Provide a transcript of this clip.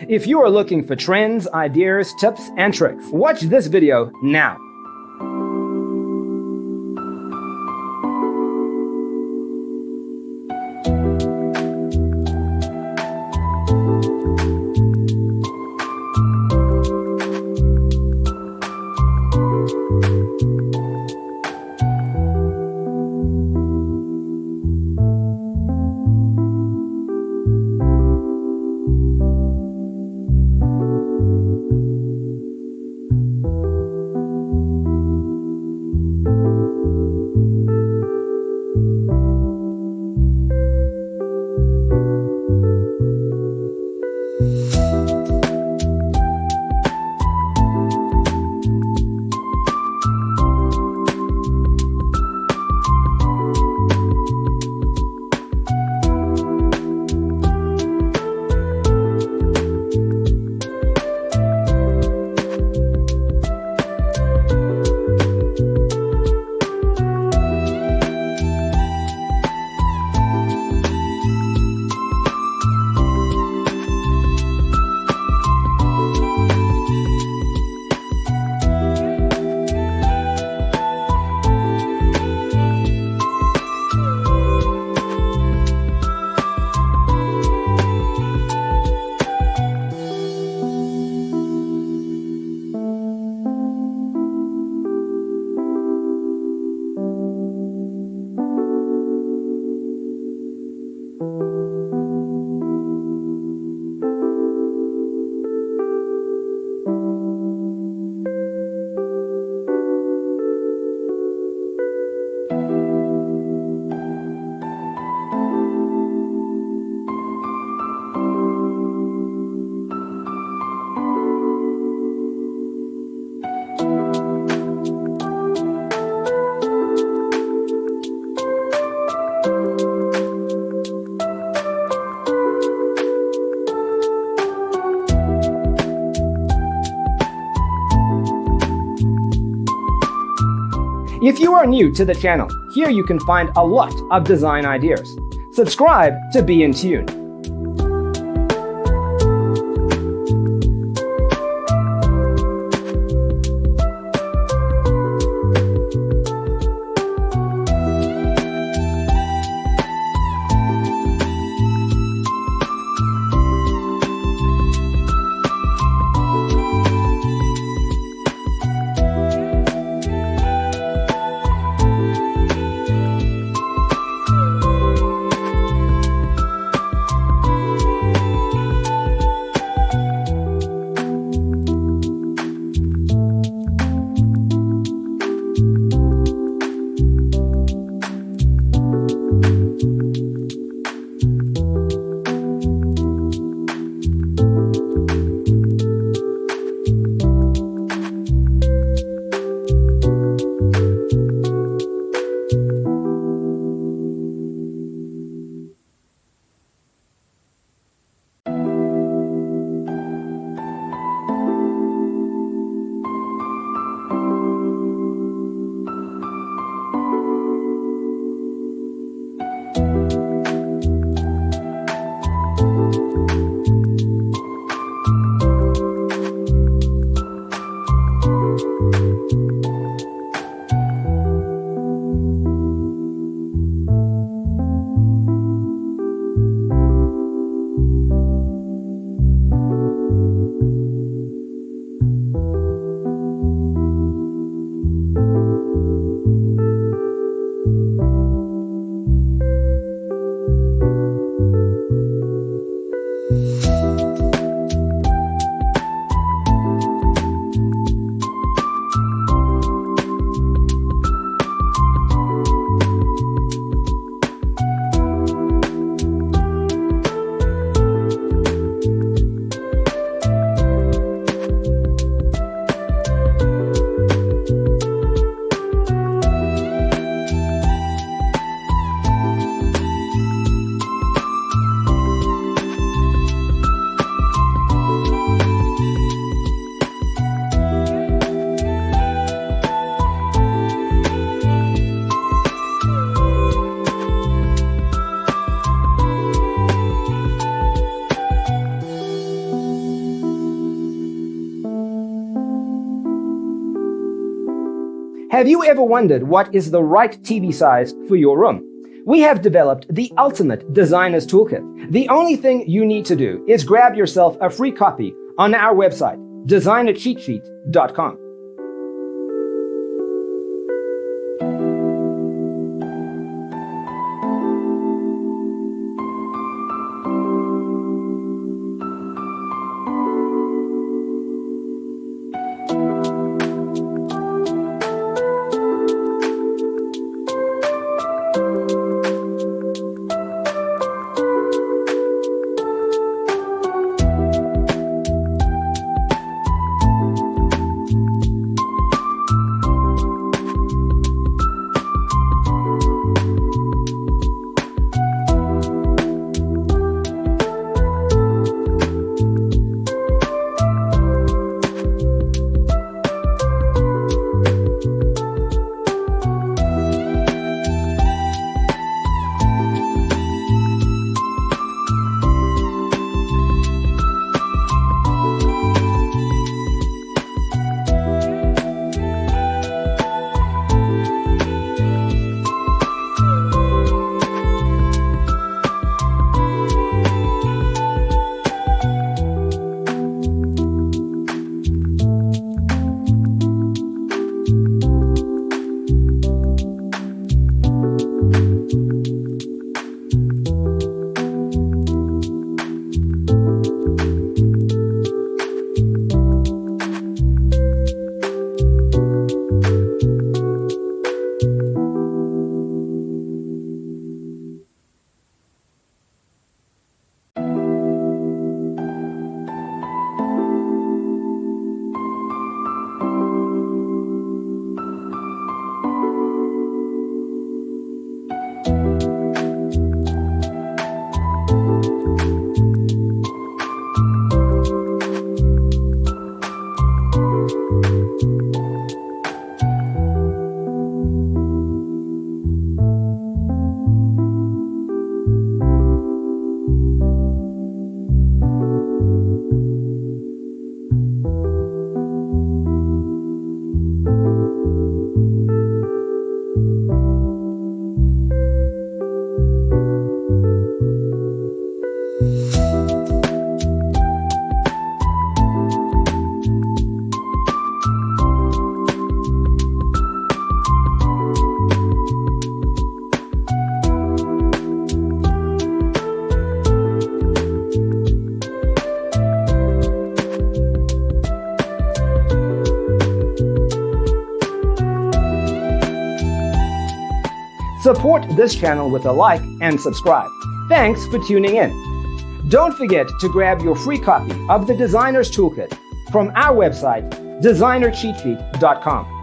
If you are looking for trends, ideas, tips, and tricks, watch this video now. If you are new to the channel, here you can find a lot of design ideas. Subscribe to be in tune. Have you ever wondered what is the right TV size for your room? We have developed the ultimate designer's toolkit. The only thing you need to do is grab yourself a free copy on our website, designercheatsheet.com. Support this channel with a like and subscribe. Thanks for tuning in. Don't forget to grab your free copy of the Designer's Toolkit from our website, designercheatsheet.com.